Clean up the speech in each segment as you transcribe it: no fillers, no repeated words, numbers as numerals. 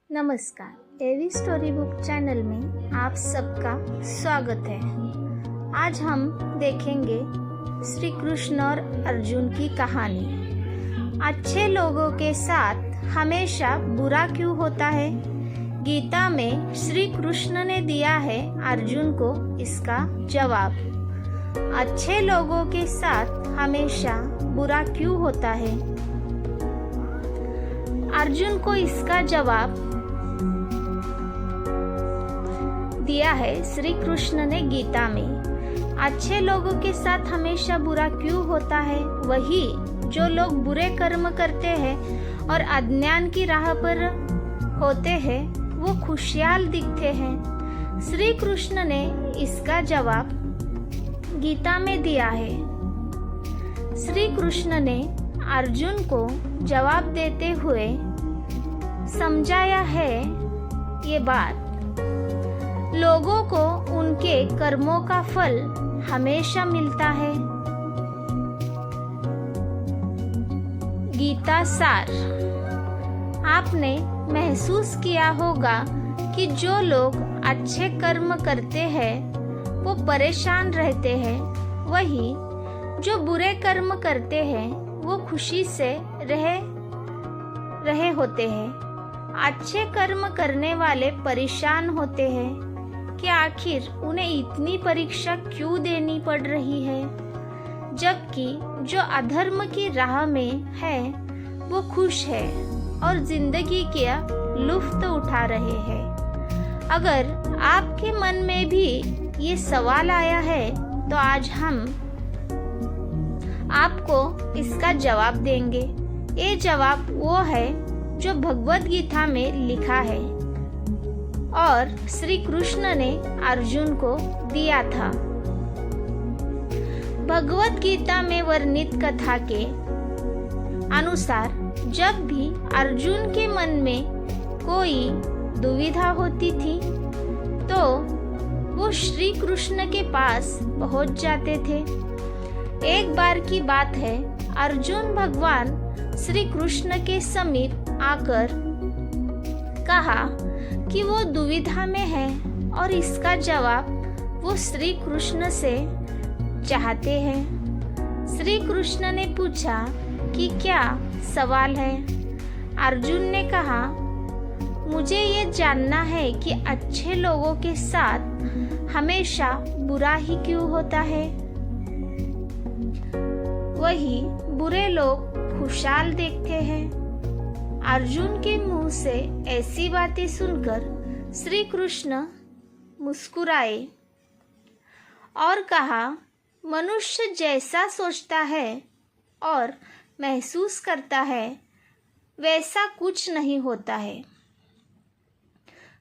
नमस्कार, एवी story book channel में आप सबका स्वागत है। आज हम देखेंगे श्री कृष्ण और अर्जुन की कहानी। अच्छे लोगों के साथ हमेशा बुरा क्यों होता है? गीता में श्री कृष्ण ने दिया है अर्जुन को इसका जवाब। अच्छे लोगों के साथ हमेशा बुरा क्यों होता है? अर्जुन को इसका जवाब दिया है श्री कृष्ण ने गीता में। अच्छे लोगों के साथ हमेशा बुरा क्यों होता है? वही जो लोग बुरे कर्म करते हैं और अज्ञान की राह पर होते हैं वो खुशहाल दिखते हैं। श्री कृष्ण ने इसका जवाब गीता में दिया है। श्री कृष्ण ने अर्जुन को जवाब देते हुए समझाया है ये बात। लोगों को उनके कर्मों का फल हमेशा मिलता है। गीता सार। आपने महसूस किया होगा कि जो लोग अच्छे कर्म करते हैं वो परेशान रहते हैं, वही जो बुरे कर्म करते हैं वो खुशी से रहे होते हैं। अच्छे कर्म करने वाले परेशान होते हैं कि आखिर उन्हें इतनी परीक्षा क्यों देनी पड़ रही है, जबकि जो अधर्म की राह में है वो खुश है और जिंदगी का लुत्फ उठा रहे हैं। अगर आपके मन में भी ये सवाल आया है तो आज हम आपको इसका जवाब देंगे। ये जवाब वो है जो भगवद गीता में लिखा है और श्री कृष्ण ने अर्जुन को दिया था। भगवद गीता में वर्णित कथा के अनुसार जब भी अर्जुन के मन में कोई दुविधा होती थी तो वो श्री कृष्ण के पास पहुंच जाते थे। एक बार की बात है, अर्जुन भगवान श्री कृष्ण के समीप आकर कहा कि वो दुविधा में है और इसका जवाब वो श्री कृष्ण से चाहते हैं। श्री कृष्ण ने पूछा कि क्या सवाल है? अर्जुन ने कहा, मुझे ये जानना है कि अच्छे लोगों के साथ हमेशा बुरा ही क्यों होता है? वही बुरे लोग खुशहाल देखते हैं। अर्जुन के मुंह से ऐसी बातें सुनकर श्री कृष्ण मुस्कुराए और कहा, मनुष्य जैसा सोचता है और महसूस करता है वैसा कुछ नहीं होता है,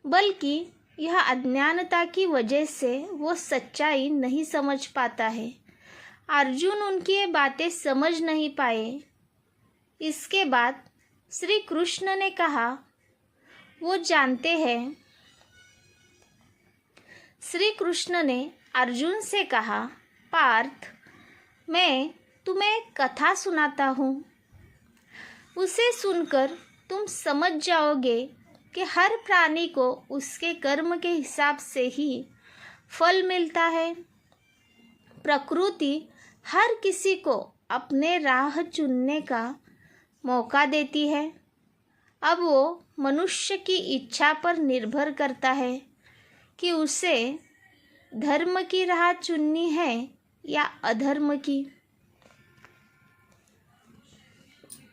बल्कि यह अज्ञानता की वजह से वो सच्चाई नहीं समझ पाता है। अर्जुन उनकी ये बातें समझ नहीं पाए। इसके बाद श्री कृष्ण ने कहा, वो जानते हैं। श्री कृष्ण ने अर्जुन से कहा, पार्थ, मैं तुम्हें कथा सुनाता हूँ। उसे सुनकर तुम समझ जाओगे कि हर प्राणी को उसके कर्म के हिसाब से ही फल मिलता है। प्रकृति हर किसी को अपने राह चुनने का मौका देती है। अब वो मनुष्य की इच्छा पर निर्भर करता है कि उसे धर्म की राह चुननी है या अधर्म की।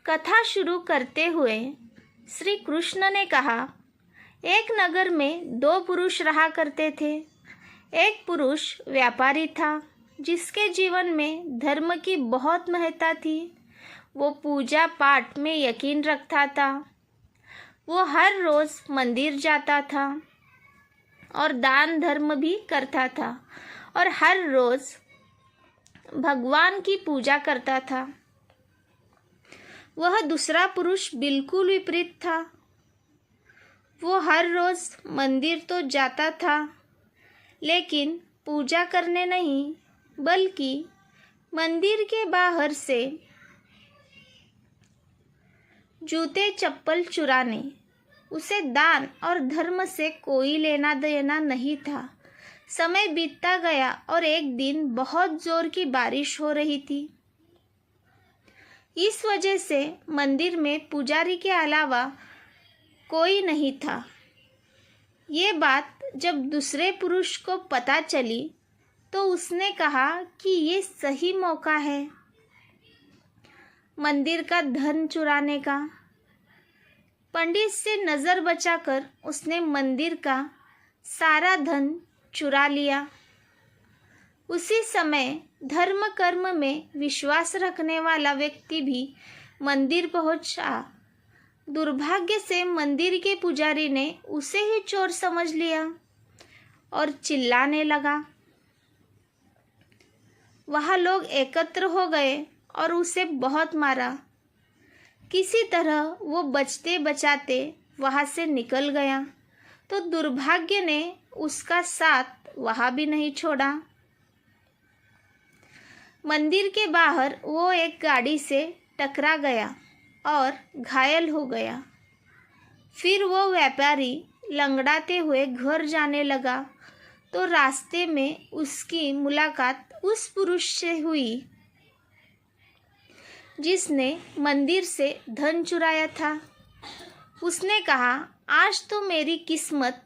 कथा शुरू करते हुए श्री कृष्ण ने कहा, एक नगर में दो पुरुष रहा करते थे। एक पुरुष व्यापारी था जिसके जीवन में धर्म की बहुत महत्ता थी। वो पूजा पाठ में यकीन रखता था। वो हर रोज़ मंदिर जाता था और दान धर्म भी करता था और हर रोज़ भगवान की पूजा करता था। वह दूसरा पुरुष बिल्कुल विपरीत था। वो हर रोज़ मंदिर तो जाता था लेकिन पूजा करने नहीं, बल्कि मंदिर के बाहर से जूते चप्पल चुराने उसे दान और धर्म से कोई लेना देना नहीं था। समय बीतता गया और एक दिन बहुत जोर की बारिश हो रही थी। इस वजह से मंदिर में पुजारी के अलावा कोई नहीं था। ये बात जब दूसरे पुरुष को पता चली तो उसने कहा कि ये सही मौका है मंदिर का धन चुराने का। पंडित से नज़र बचाकर उसने मंदिर का सारा धन चुरा लिया। उसी समय धर्म कर्म में विश्वास रखने वाला व्यक्ति भी मंदिर पहुंचा। दुर्भाग्य से मंदिर के पुजारी ने उसे ही चोर समझ लिया और चिल्लाने लगा। वहाँ लोग एकत्र हो गए और उसे बहुत मारा। किसी तरह वो बचते बचाते वहाँ से निकल गया तो दुर्भाग्य ने उसका साथ वहाँ भी नहीं छोड़ा। मंदिर के बाहर वो एक गाड़ी से टकरा गया और घायल हो गया। फिर वो व्यापारी लंगड़ाते हुए घर जाने लगा तो रास्ते में उसकी मुलाकात उस पुरुष से हुई जिसने मंदिर से धन चुराया था। उसने कहा, आज तो मेरी किस्मत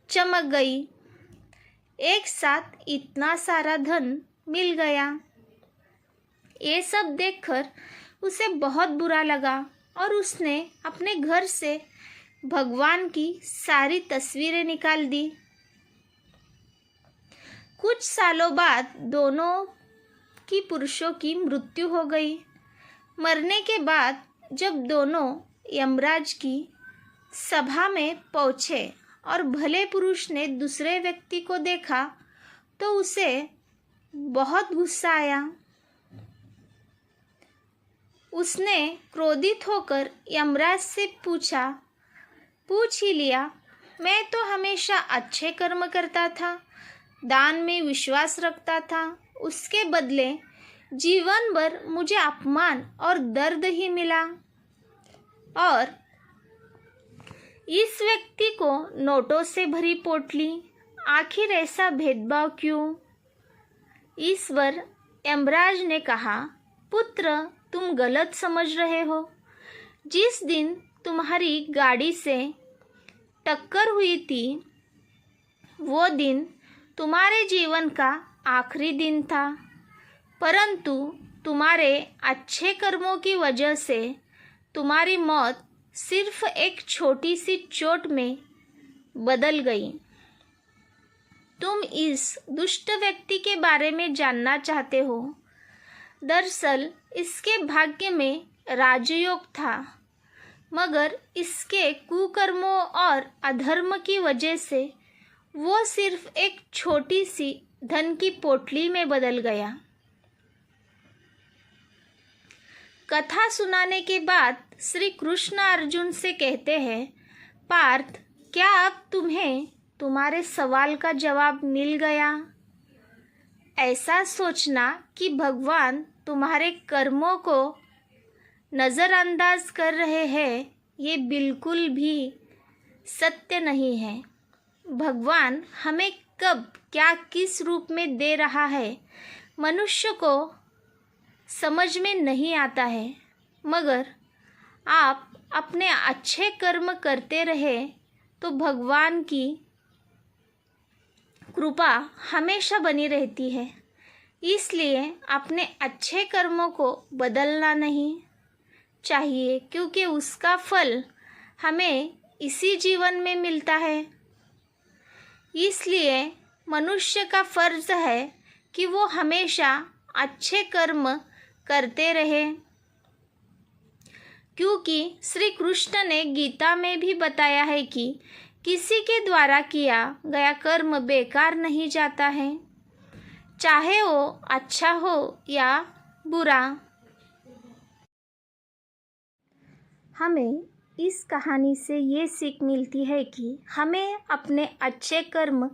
चमक गई, एक साथ इतना सारा धन मिल गया। ये सब देखकर उसे बहुत बुरा लगा और उसने अपने घर से भगवान की सारी तस्वीरें निकाल दी। कुछ सालों बाद दोनों की पुरुषों की मृत्यु हो गई। मरने के बाद जब दोनों यमराज की सभा में पहुँचे और भले पुरुष ने दूसरे व्यक्ति को देखा तो उसे बहुत गुस्सा आया। उसने क्रोधित होकर यमराज से पूछ ही लिया, मैं तो हमेशा अच्छे कर्म करता था, दान में विश्वास रखता था, उसके बदले जीवन भर मुझे अपमान और दर्द ही मिला। और इस व्यक्ति को नोटों से भरी पोटली, आखिर ऐसा भेदभाव क्यों? ईश्वर यमराज ने कहा, पुत्र तुम गलत समझ रहे हो। जिस दिन तुम्हारी गाड़ी से टक्कर हुई थी वो दिन तुम्हारे जीवन का आखिरी दिन था, परंतु तुम्हारे अच्छे कर्मों की वजह से तुम्हारी मौत सिर्फ एक छोटी सी चोट में बदल गई। तुम इस दुष्ट व्यक्ति के बारे में जानना चाहते हो। दरअसल इसके भाग्य में राजयोग था, मगर इसके कुकर्मों और अधर्म की वजह से वो सिर्फ एक छोटी सी धन की पोटली में बदल गया। कथा सुनाने के बाद श्री कृष्ण अर्जुन से कहते हैं, पार्थ, क्या अब तुम्हें तुम्हारे सवाल का जवाब मिल गया? ऐसा सोचना कि भगवान तुम्हारे कर्मों को नज़रअंदाज कर रहे हैं, ये बिल्कुल भी सत्य नहीं है। भगवान हमें कब क्या किस रूप में दे रहा है मनुष्य को समझ में नहीं आता है, मगर आप अपने अच्छे कर्म करते रहे तो भगवान की कृपा हमेशा बनी रहती है। इसलिए अपने अच्छे कर्मों को बदलना नहीं चाहिए, क्योंकि उसका फल हमें इसी जीवन में मिलता है। इसलिए मनुष्य का फर्ज है कि वो हमेशा अच्छे कर्म करते रहे, क्योंकि श्री कृष्ण ने गीता में भी बताया है कि किसी के द्वारा किया गया कर्म बेकार नहीं जाता है, चाहे वो अच्छा हो या बुरा। हमें इस कहानी से ये सीख मिलती है कि हमें अपने अच्छे कर्म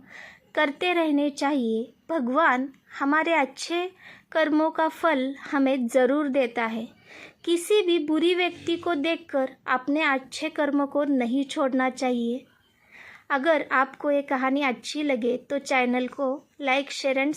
करते रहने चाहिए। भगवान हमारे अच्छे कर्मों का फल हमें ज़रूर देता है, किसी भी बुरी व्यक्ति को देखकर अपने अच्छे कर्म को नहीं छोड़ना चाहिए। अगर आपको ये कहानी अच्छी लगे तो चैनल को लाइक शेयर एंड